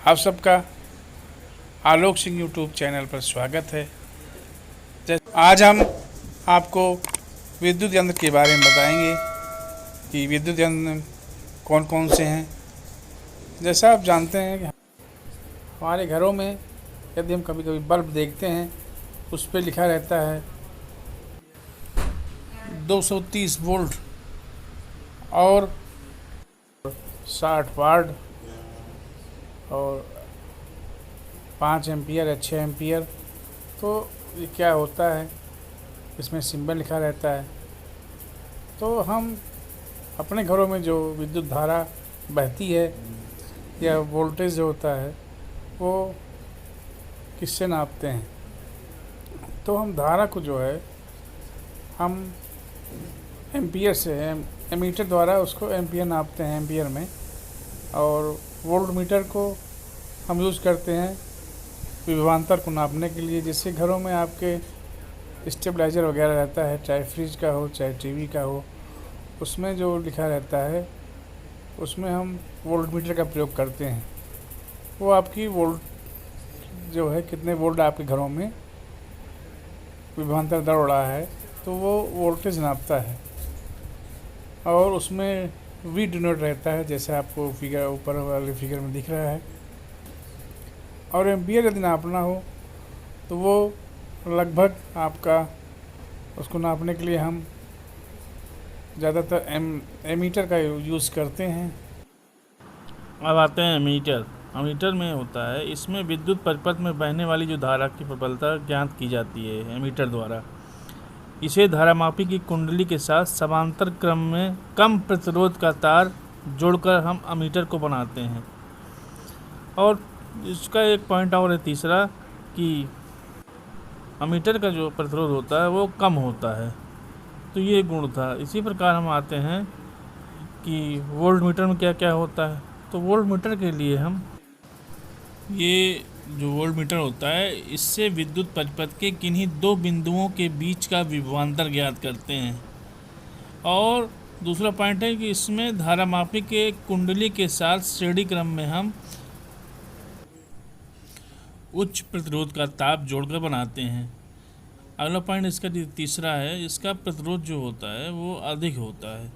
आप सबका Alok Singh YouTube channel पर स्वागत है। आज हम आपको विद्युत यंत्र के बारे में बताएंगे कि विद्युत यंत्र कौन कौन से हैं। जैसा आप जानते हैं कि हमारे घरों में यदि हम कभी कभी बल्ब देखते हैं, उस पर लिखा रहता है 230 वोल्ट और 60 वाट और 5 एम्पियर या 6 एम्पियर। तो ये क्या होता है, इसमें सिंबल लिखा रहता है। तो हम अपने घरों में जो विद्युत धारा बहती है या वोल्टेज जो होता है वो किससे नापते हैं। तो हम धारा को जो है हम एम्पियर से एमीटर द्वारा उसको एम्पियर नापते हैं एम्पियर में, और वोल्ट मीटर को हम यूज़ करते हैं विभवांतर को नापने के लिए। जैसे घरों में आपके स्टेबलाइज़र वगैरह रहता है, चाहे फ्रिज का हो चाहे टीवी का हो, उसमें जो लिखा रहता है उसमें हम वोल्ट मीटर का प्रयोग करते हैं। वो आपकी वोल्ट जो है कितने वोल्ट आपके घरों में विभवांतर दौड़ रहा है, तो वो वोल्टेज नापता है। और उसमें वी डिनोट रहता है, जैसे आपको फिगर ऊपर वाले फिगर में दिख रहा है। और एम्पियर यदि नापना हो तो वो लगभग आपका उसको नापने के लिए हम ज़्यादातर एमीटर का यूज़ करते हैं। अब आते हैं एमीटर। एमीटर में होता है, इसमें विद्युत परिपथ में बहने वाली जो धारा की प्रबलता ज्ञात की जाती है एमीटर द्वारा। इसे धारामापी की कुंडली के साथ समांतर क्रम में कम प्रतिरोध का तार जोड़कर हम एमीटर को बनाते हैं। और इसका एक पॉइंट और है तीसरा, कि एमीटर का जो प्रतिरोध होता है वो कम होता है। तो ये गुण था। इसी प्रकार हम आते हैं कि वोल्ट मीटर में क्या क्या होता है। तो वोल्ट मीटर के लिए हम ये जो वोल्ट मीटर होता है, इससे विद्युत परिपथ के किन्हीं दो बिंदुओं के बीच का विभवांतर ज्ञात करते हैं। और दूसरा पॉइंट है कि इसमें धारामापी के कुंडली के साथ श्रेणी क्रम में हम उच्च प्रतिरोध का ताप जोड़कर बनाते हैं। अगला पॉइंट इसका तीसरा है, इसका प्रतिरोध जो होता है वो अधिक होता है।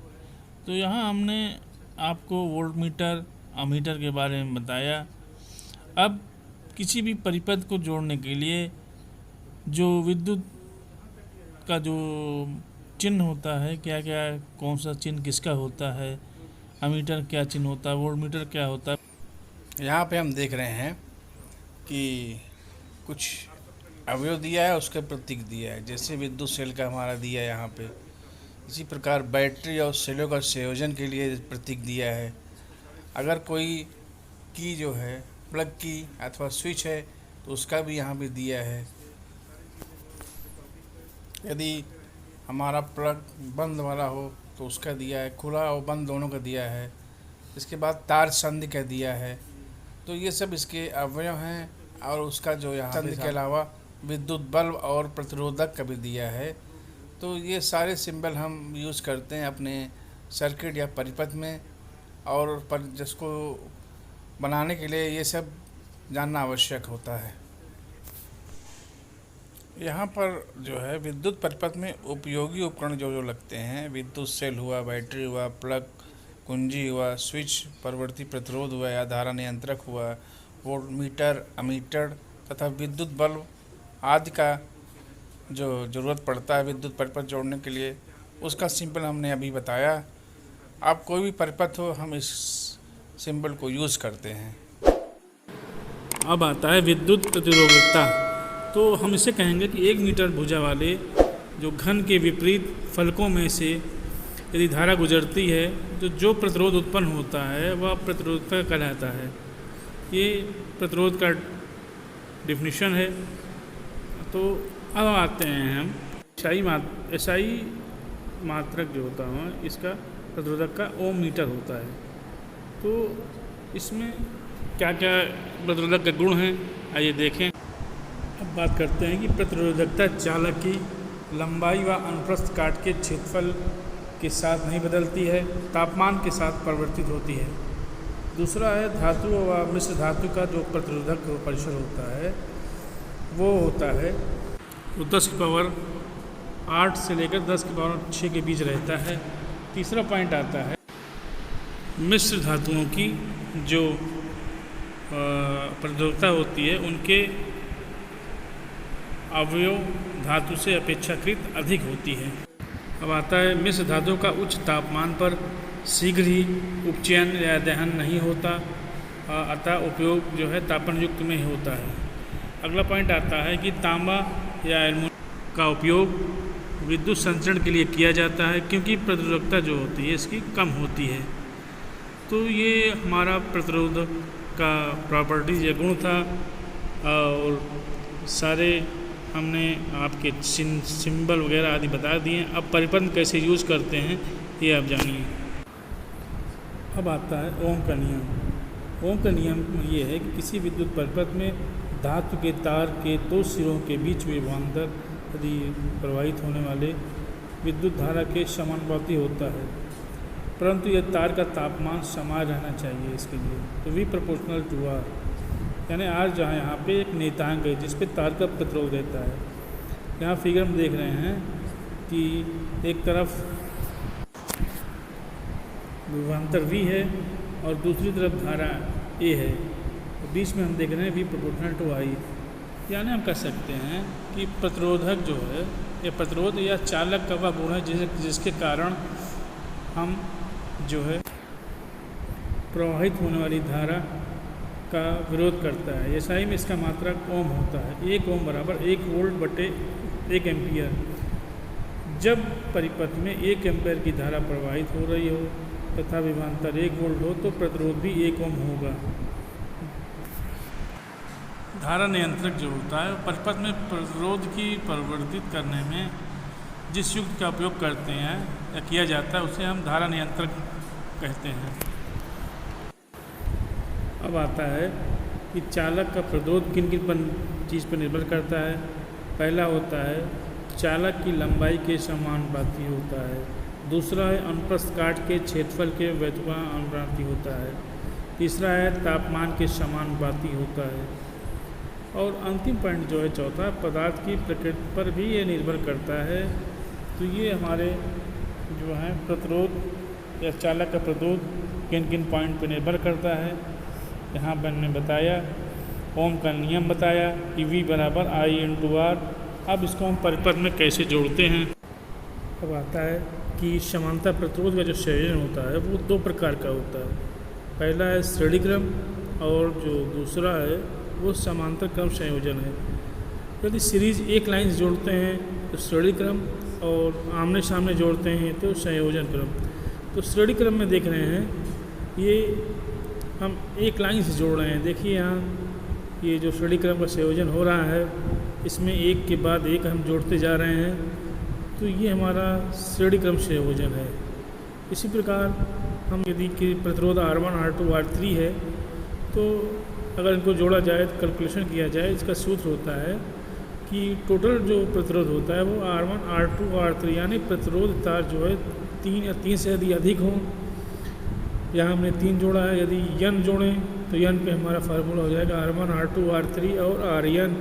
तो यहाँ हमने आपको वोल्ट मीटर एमीटर के बारे में बताया। अब किसी भी परिपथ को जोड़ने के लिए जो विद्युत का जो चिन्ह होता है, क्या क्या कौन सा चिन्ह किसका होता है, एमीटर क्या चिन्ह होता है, वोल्ट मीटर क्या होता है। यहाँ पे हम देख रहे हैं कि कुछ अवयव दिया है, उसका प्रतीक दिया है। जैसे विद्युत सेल का हमारा दिया है यहाँ पे, इसी प्रकार बैटरी और सेलों का संयोजन के लिए प्रतीक दिया है। अगर कोई की जो है प्लग की अथवा स्विच है तो उसका भी यहाँ पे दिया है। यदि हमारा प्लग बंद वाला हो तो उसका दिया है, खुला और बंद दोनों का दिया है। इसके बाद तार संधि का दिया है। तो ये सब इसके अवयव हैं। और उसका जो यहाँ संधि के अलावा विद्युत बल्ब और प्रतिरोधक का भी दिया है। तो ये सारे सिंबल हम यूज़ करते हैं अपने सर्किट या परिपथ में, और पर जिसको बनाने के लिए ये सब जानना आवश्यक होता है। यहाँ पर जो है विद्युत परिपथ में उपयोगी उपकरण जो जो लगते हैं, विद्युत सेल हुआ, बैटरी हुआ, प्लग कुंजी हुआ, स्विच परिवर्ती प्रतिरोध हुआ या धारा नियंत्रक हुआ, वोल्ट मीटर एमीटर तथा विद्युत बल्ब आदि का जो ज़रूरत पड़ता है विद्युत परिपथ जोड़ने के लिए, उसका सिंबल हमने अभी बताया। आप कोई भी परिपथ हो, हम इस सिंबल को यूज़ करते हैं। अब आता है विद्युत प्रतिरोधकता। तो हम इसे कहेंगे कि 1 मीटर भुजा वाले जो घन के विपरीत फलकों में से यदि धारा गुजरती है तो जो प्रतिरोध उत्पन्न होता है वह प्रतिरोधकता कहलाता है। ये प्रतिरोध का डिफिनीशन है। तो अब आते हैं हम एसआई मात्रक जो होता है इसका प्रतिरोधक का ओम मीटर होता है। तो इसमें क्या क्या प्रतिरोधक के गुण हैं, आइए देखें। अब बात करते हैं कि प्रतिरोधकता चालक की लंबाई व अनुप्रस्थ काट के क्षेत्रफल के साथ नहीं बदलती है, तापमान के साथ परिवर्तित होती है। दूसरा है धातु व मिश्र धातु का जो प्रतिरोधक परिसर होता है वो होता है वो 10 की पावर 8 से लेकर 10 की पावर 6 के बीच रहता है। तीसरा पॉइंट आता है मिश्र धातुओं की जो प्रतिरोधकता होती है उनके अवयव धातु से अपेक्षाकृत अधिक होती है। अब आता है मिश्र धातु का उच्च तापमान पर शीघ्र ही उपचयन या दहन नहीं होता, अतः उपयोग जो है तापन युक्त में ही होता है। अगला पॉइंट आता है कि तांबा या एल्युमिनियम का उपयोग विद्युत संचरण के लिए किया जाता है क्योंकि प्रतिरोधकता जो होती है इसकी कम होती है। तो ये हमारा प्रतिरोध का प्रॉपर्टीज या गुण था और सारे हमने आपके सिंबल वगैरह आदि बता दिए। अब परिपथ कैसे यूज़ करते हैं ये आप जानिए। अब आता है ओम का नियम। ओम का नियम ये है कि किसी विद्युत परिपथ में धातु के तार के दो सिरों के बीच में विभवांतर यदि प्रवाहित होने वाले विद्युत धारा के समानुपाती होता है, परंतु यह तार का तापमान समान रहना चाहिए इसके लिए, तो V प्रोपोर्शनल टू R, यानी R जहाँ यहाँ पे एक नियतांक है जिस पे तार का प्रतिरोध रहता है। यहाँ फिगर में देख रहे हैं कि एक तरफ विभवांतर V है और दूसरी तरफ धारा A है, तो बीच में हम देख रहे हैं V प्रोपोर्शनल टू I। यानी हम कह सकते हैं कि प्रतिरोधक जो है या प्रतिरोध या चालक का वह गुण है जिसके कारण हम जो है प्रवाहित होने वाली धारा का विरोध करता है। ऐसा ही में इसका मात्रक ओम होता है। 1 ओम बराबर 1 वोल्ट बटे 1 एम्पियर। जब परिपथ में 1 एम्पियर की धारा प्रवाहित हो रही हो तथा विभवांतर 1 वोल्ट हो तो प्रतिरोध भी 1 ओम होगा। धारा नियंत्रक जो होता है परिपथ में प्रतिरोध की परिवर्तित करने में जिस युक्ति का उपयोग करते हैं या किया जाता है उसे हम धारा नियंत्रक कहते हैं। अब आता है कि चालक का प्रतिरोध किन किन चीज़ पर निर्भर करता है। पहला होता है चालक की लंबाई के समानुपाती होता है। दूसरा है अनुप्रस्थ काट के क्षेत्रफल के व्युत्क्रमानुपाती होता है। तीसरा है तापमान के समानुपाती होता है। और अंतिम पॉइंट जो है चौथा, पदार्थ की प्रकृति पर भी ये निर्भर करता है। तो ये हमारे जो है प्रतिरोध या चालक का प्रतिरोध किन किन पॉइंट पर निर्भर करता है यहाँ पर मैंने बताया। ओम का नियम बताया कि V बराबर I इंटू R। अब इसको हम परिपथ में कैसे जोड़ते हैं। अब आता है कि समांतर प्रतिरोध का जो संयोजन होता है वो 2 प्रकार का होता है। पहला है श्रेणी क्रम और जो दूसरा है वो समांतर क्रम संयोजन है। यदि सीरीज एक लाइन से जोड़ते हैं तो श्रेणी क्रम और आमने सामने जोड़ते हैं तो संयोजन क्रम। तो श्रेणी क्रम में देख रहे हैं ये हम एक लाइन से जोड़ रहे हैं। देखिए यहाँ ये जो श्रेणी क्रम का संयोजन हो रहा है इसमें एक के बाद एक हम जोड़ते जा रहे हैं, तो ये हमारा श्रेणी क्रम संयोजन है। इसी प्रकार हम यदि कि प्रतिरोध R1 R2 R3 है तो अगर इनको जोड़ा जाए तो कैलकुलेशन किया जाए, इसका सूत्र होता है कि टोटल जो प्रतिरोध होता है वो R1 R2 R3 यानी प्रतिरोध तार जो है 3 या 3 से यदि अधिक हों, यहाँ हमने 3 जोड़ा है, यदि n जोड़ें तो n पे हमारा फार्मूला हो जाएगा R1 R2 R3 और Rn।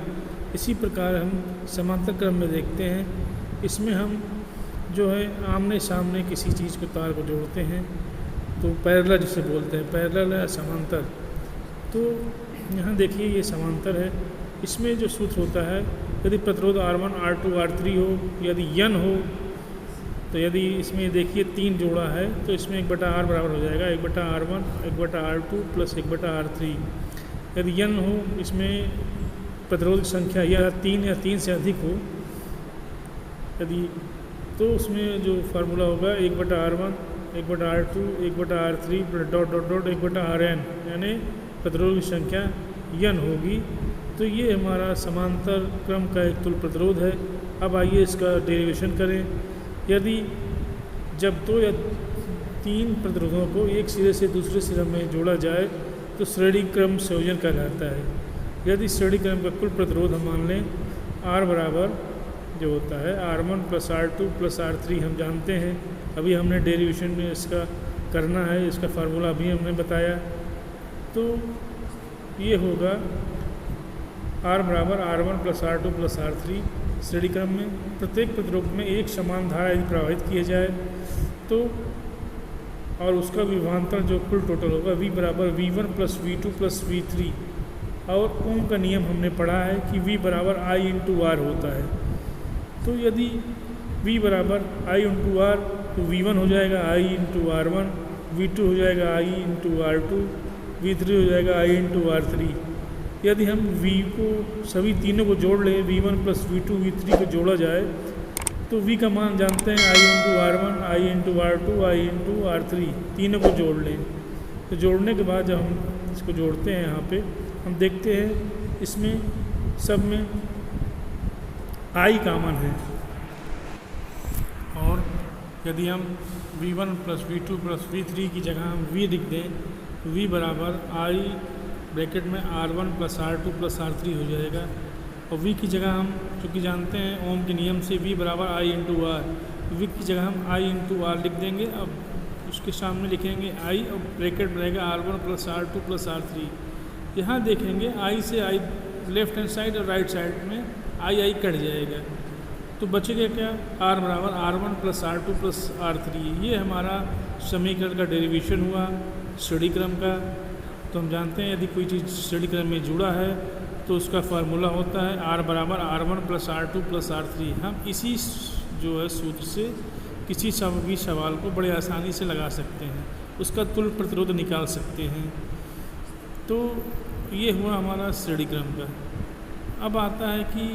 इसी प्रकार हम समांतर क्रम में देखते हैं, इसमें हम जो है आमने सामने किसी चीज़ को तार को जोड़ते हैं तो पैरेलल जिसे बोलते हैं, पैरेलल या समांतर। तो यहाँ देखिए ये समांतर है। इसमें जो सूत्र होता है यदि प्रतिरोध R1 R2 R3 हो, यदि n हो, तो यदि इसमें देखिए 3 जोड़ा है तो इसमें 1/R बराबर हो जाएगा 1/R1 1/R2 प्लस 1/R3। यदि n हो इसमें प्रतिरोध की संख्या या 3 या 3 से अधिक हो यदि, तो उसमें जो फार्मूला होगा 1/R1 1/R2 1/R3 dot dot dot 1/Rn यानी प्रतिरोध की संख्या n होगी। तो ये हमारा समांतर क्रम का एक तुल्य प्रतिरोध है। अब आइए इसका डेरिवेशन करें। यदि जब 2 या 3 प्रतिरोधों को एक सिरे से दूसरे सिरे में जोड़ा जाए तो श्रेणी क्रम संयोजन कहलाता है। यदि श्रेणी क्रम का कुल प्रतिरोध हम मान लें R बराबर जो होता है R1 plus R2 plus R3 हम जानते हैं, अभी हमने डेरिवेशन में इसका करना है, इसका फार्मूला अभी हमने बताया। तो ये होगा R बराबर R1 plus R2 plus R3 श्रेणी क्रम में प्रत्येक प्रतिरोध में एक समान धारा यदि प्रवाहित किया जाए तो और उसका विभवांतर जो कुल टोटल होगा V बराबर V1 plus V2 plus V3 और ओम का नियम हमने पढ़ा है कि V बराबर I इंटू R होता है। तो यदि V बराबर I इंटू R तो V1 हो जाएगा I इंटू R1, V2 हो जाएगा I इंटू R2, V3 हो जाएगा I इंटू R3। यदि हम V को सभी तीनों को जोड़ लें V1 प्लस V2 V3 को जोड़ा जाए तो V का मान जानते हैं I into R1, I into R2, I into R3 तीनों को जोड़ लें। तो जोड़ने के बाद जब हम इसको जोड़ते हैं यहाँ पे हम देखते हैं इसमें सब में I कॉमन है और यदि हम V1 plus V2 plus V3 की जगह हम V लिख दें तो V बराबर I ब्रैकेट में R1 plus R2 plus R3 हो जाएगा और V की जगह हम चूँकि जानते हैं ओम के नियम से V बराबर I इंटू R, V की जगह हम I इंटू R लिख देंगे। अब उसके सामने लिखेंगे I और ब्रैकेट रहेगा R1 plus R2 plus R3। यहाँ देखेंगे I से I लेफ्ट हैंड साइड और राइट साइड में I कट जाएगा तो बचेगा क्या R बराबर R1 plus R2 plus R3। ये हमारा समीकरण का डेरिवेशन हुआ श्रेणी क्रम का। तो हम जानते हैं यदि कोई चीज़ श्रेणी क्रम में जुड़ा है तो उसका फार्मूला होता है R बराबर R1 plus R2 plus R3। हम इसी जो है सूत्र से किसी भी सवाल को बड़े आसानी से लगा सकते हैं, उसका तुल्य प्रतिरोध निकाल सकते हैं। तो ये हुआ हमारा श्रेणी क्रम का। अब आता है कि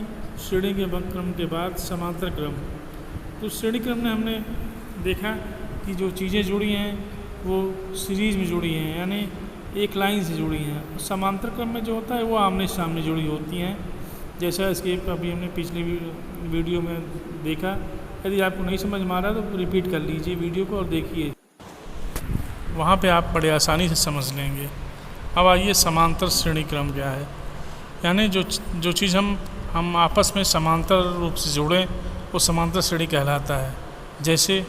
श्रेणी के क्रम के बाद समांतर क्रम। तो श्रेणी क्रम में हमने देखा कि जो चीज़ें जुड़ी हैं वो सीरीज़ में जुड़ी हैं यानी एक लाइन से जुड़ी हैं। समांतर क्रम में जो होता है वो आमने सामने जुड़ी होती हैं, जैसा इसके अभी हमने पिछले वीडियो में देखा। यदि आपको नहीं समझ में आ रहा तो रिपीट कर लीजिए वीडियो को और देखिए, वहाँ पे आप बड़े आसानी से समझ लेंगे। अब आइए समांतर श्रेणी क्रम क्या है, यानी जो चीज़ हम आपस में समांतर रूप से जुड़ें वो समांतर श्रेणी कहलाता है। जैसे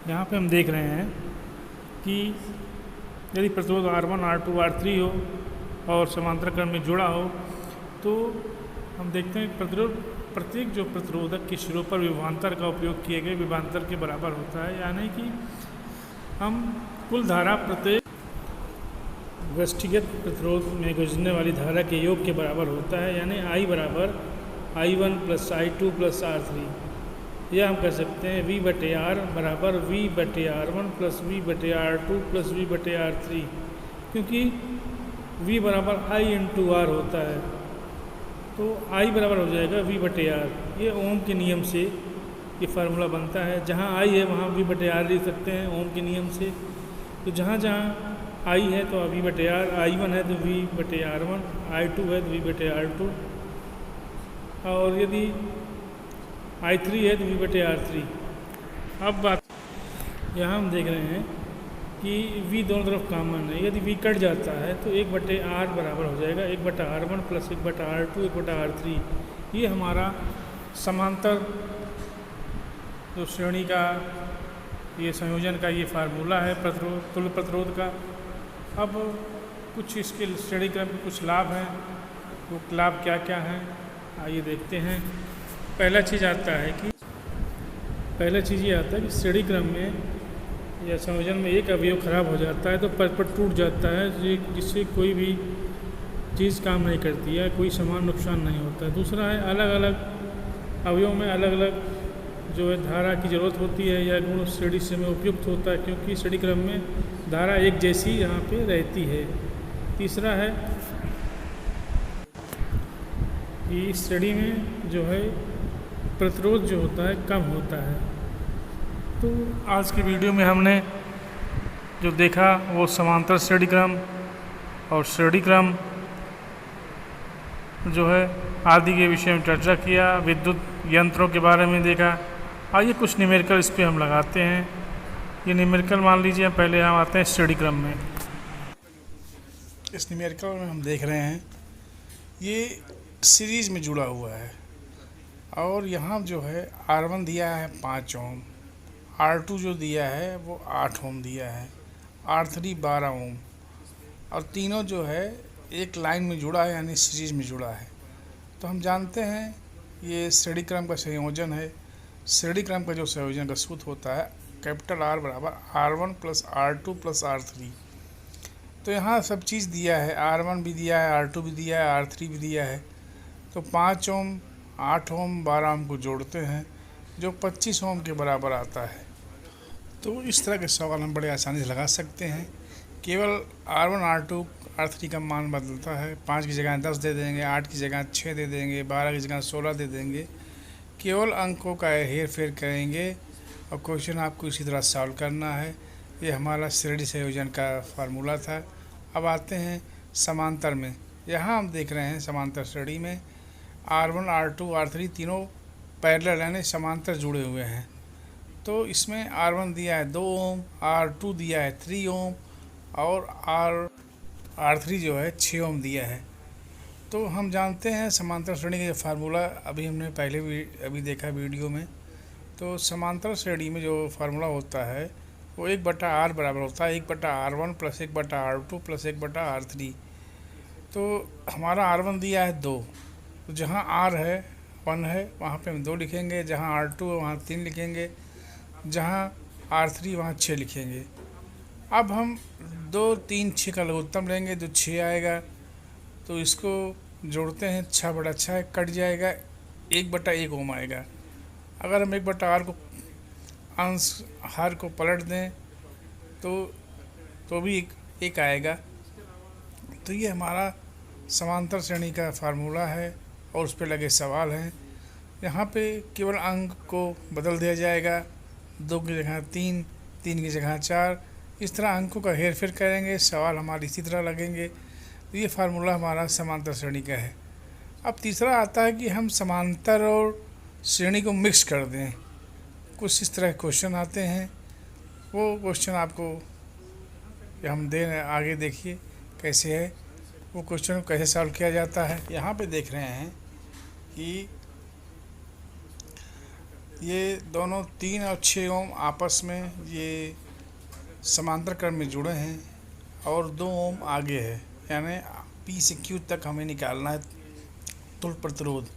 यहाँ पे हम देख रहे हैं कि यदि प्रतिरोध R1, R2, R3 हो और समांतर क्रम में जुड़ा हो तो हम देखते हैं प्रत्येक जो प्रतिरोधक के सिरों पर विभवांतर का उपयोग किए गए विभवांतर के बराबर होता है। यानी कि हम कुल धारा प्रत्येक व्यक्तिगत प्रतिरोध में गुजरने वाली धारा के योग के बराबर होता है, यानी I बराबर I1 plus I2 plus R3। यह हम कह सकते हैं V बटे R बराबर V बटे R1 प्लस V बटे R2 प्लस V बटे R3, क्योंकि V बराबर I इंटू R होता है तो I बराबर हो जाएगा V बटे R। ये ओम के नियम से ये फार्मूला बनता है। जहाँ I है वहाँ V बटे R लिख सकते हैं ओम के नियम से। तो जहाँ जहाँ I है तो V बटे R, I1 है तो V बटे R1, I2 है तो V बटे R2 और यदि I3 है तो V बटे R3। अब बात यहाँ हम देख रहे हैं कि V दोनों तरफ कॉमन है। यदि V कट जाता है तो 1 बटे R बराबर हो जाएगा 1 बटा R1 प्लस 1 बटा R2 1 बटा R3। ये हमारा समांतर जो श्रेणी का ये संयोजन का ये फार्मूला है तुल्य प्रतिरोध का। अब कुछ इसके श्रेणी क्रम के कुछ लाभ हैं, वो लाभ क्या क्या हैं आइए देखते हैं। पहला चीज़ ये आता है कि श्रेणी क्रम में या संयोजन में एक अवयव खराब हो जाता है तो परस्पर टूट जाता है, जिससे कोई भी चीज़ काम नहीं करती है, कोई समान नुकसान नहीं होता है। दूसरा है अलग अलग अवयव में अलग अलग जो है धारा की ज़रूरत होती है या गुण श्रेणी से में उपयुक्त होता है, क्योंकि श्रेणी क्रम में धारा एक जैसी यहाँ पे रहती है। तीसरा है कि इस श्रेणी में जो है प्रतिरोध जो होता है कम होता है। तो आज की वीडियो में हमने जो देखा वो समांतर श्रेणी क्रम और श्रेणी क्रम जो है आदि के विषय में चर्चा किया, विद्युत यंत्रों के बारे में देखा। आइए कुछ न्यूमेरिकल इस पे हम लगाते हैं। ये न्यूमेरिकल मान लीजिए पहले हम आते हैं श्रेणी क्रम में। इस न्यूमेरिकल में हम देख रहे हैं ये सीरीज़ में जुड़ा हुआ है और यहाँ जो है R1 दिया है 5 ओम, R2 जो दिया है वो 8 ओम दिया है R3 12 ओम, और तीनों जो है एक लाइन में जुड़ा है, यानी सीरीज में जुड़ा है। तो हम जानते हैं ये श्रेणी क्रम का संयोजन है। श्रेणी क्रम का जो संयोजन का सूत्र होता है कैपिटल R बराबर R1 plus R2 plus R3। तो यहाँ सब चीज़ दिया है, R1 भी दिया है, R2 भी दिया है, R3 भी दिया है। तो 5 ओम, 8 ओम, 12 ओम को जोड़ते हैं जो 25 ओम के बराबर आता है। तो इस तरह के सवाल हम बड़े आसानी से लगा सकते हैं। केवल R1 R2 R3 का मान बदलता है। 5 की जगह 10 दे देंगे, 8 की जगह 6 दे देंगे, 12 की जगह 16 दे देंगे। केवल अंकों का हेर फेर करेंगे और क्वेश्चन आपको इसी तरह सॉल्व करना है। ये हमारा श्रेणी संयोजन का फार्मूला था। अब आते हैं समांतर में। यहाँ हम देख रहे हैं समांतर श्रेणी में R1 R2 R3 तीनों पैरेलल यानी समांतर जुड़े हुए हैं। तो इसमें R1 दिया है 2 ओम, R2 दिया है 3 ओम और R3 जो है 6 ओम दिया है। तो हम जानते हैं समांतर श्रेणी का जो फार्मूला अभी हमने पहले भी अभी देखा वीडियो में। तो समांतर श्रेणी में जो फार्मूला होता है वो 1/R बराबर होता है 1/R1 plus 1/R2 plus 1/R3। तो हमारा R1 दिया है 2, तो जहाँ R है 1 है वहाँ पे हम 2 लिखेंगे, जहाँ R2 है वहाँ 3 लिखेंगे, जहाँ R3 वहाँ 6 लिखेंगे। अब हम 2, 3, 6 का लघुत्तम लेंगे तो 6 आएगा। तो इसको जोड़ते हैं, 6/6 कट जाएगा, 1/1 ओम आएगा। अगर हम 1/R को अंश हर को पलट दें तो भी एक आएगा। तो ये हमारा समांतर श्रेणी का फार्मूला है और उस पर लगे सवाल हैं। यहाँ पे केवल अंक को बदल दिया जाएगा, 2 की जगह 3, 3 की जगह 4। इस तरह अंकों का हेर फेर करेंगे, सवाल हमारे इसी तरह लगेंगे। तो ये फार्मूला हमारा समांतर श्रेणी का है। अब तीसरा आता है कि हम समांतर और श्रेणी को मिक्स कर दें। कुछ इस तरह क्वेश्चन आते हैं, वो क्वेश्चन आपको हम दे रहे हैं, आगे देखिए कैसे है वो क्वेश्चन को कैसे सॉल्व किया जाता है। यहाँ पे देख रहे हैं कि ये दोनों 3 और 6 ओम आपस में ये समांतर क्रम में जुड़े हैं और 2 ओम आगे है, यानी P से Q तक हमें निकालना है तुल्य प्रतिरोध।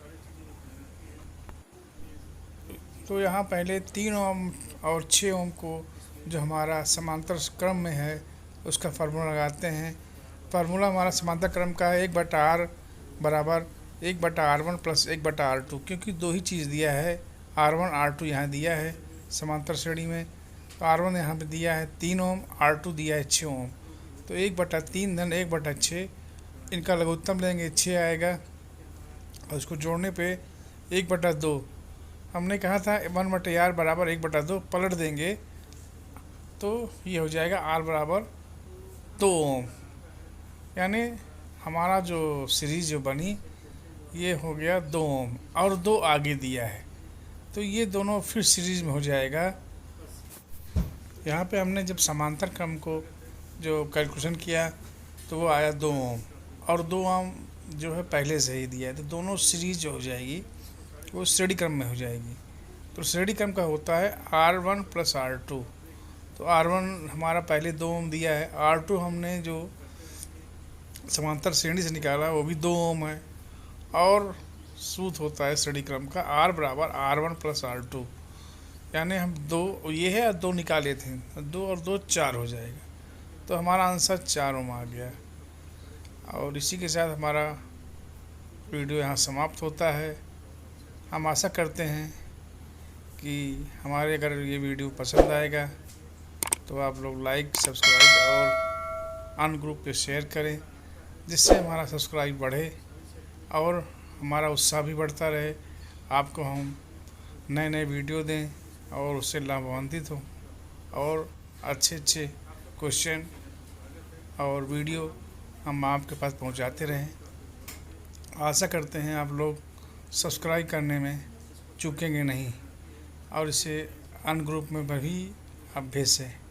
तो यहाँ पहले 3 ओम और 6 ओम को जो हमारा समांतर क्रम में है उसका फार्मूला लगाते हैं। फार्मूला हमारा समांतर क्रम का है 1/R बराबर 1/R1 प्लस 1/R2, क्योंकि 2 ही चीज़ दिया है, R1 R2 यहाँ दिया है समांतर श्रेणी में। तो R1 यहाँ पे दिया है 3 ओम, R2 दिया है 6 ओम। तो 1/3 धन 1/6 इनका लघुत्तम लेंगे, 6 आएगा और उसको जोड़ने पे 1/2 हमने कहा था 1/R बराबर 1/2 पलट देंगे तो ये हो जाएगा R बराबर 2 ओम। यानी हमारा जो सीरीज जो बनी ये हो गया 2 ओम और 2 आगे दिया है, तो ये दोनों फिर सीरीज में हो जाएगा। यहाँ पे हमने जब समांतर क्रम को जो कैलकुलेशन किया तो वो आया 2 ओम और 2 ओम जो है पहले से ही दिया है, तो दोनों सीरीज जो हो जाएगी वो श्रेणी क्रम में हो जाएगी। तो श्रेणी क्रम का होता है R1 प्लस R2। तो R1 हमारा पहले 2 ओम दिया है, R2 हमने जो समांतर श्रेणी से निकाला वो भी 2 ओम है और सूत्र होता है श्रेणी क्रम का R बराबर R1 प्लस R2। यानी हम 2 ये है और 2 निकाले थे, 2 और 2 4 हो जाएगा। तो हमारा आंसर 4 ओम आ गया। और इसी के साथ हमारा वीडियो यहाँ समाप्त होता है। हम आशा करते हैं कि हमारे अगर ये वीडियो पसंद आएगा तो आप लोग लाइक, सब्सक्राइब और अन्य ग्रुप पे शेयर करें, जिससे हमारा सब्सक्राइब बढ़े और हमारा उत्साह भी बढ़ता रहे। आपको हम नए नए वीडियो दें और उससे लाभान्वित हों और अच्छे अच्छे क्वेश्चन और वीडियो हम आपके पास पहुंचाते रहें। आशा करते हैं आप लोग सब्सक्राइब करने में चूकेंगे नहीं और इसे अन्य ग्रुप में भी आप भेजें।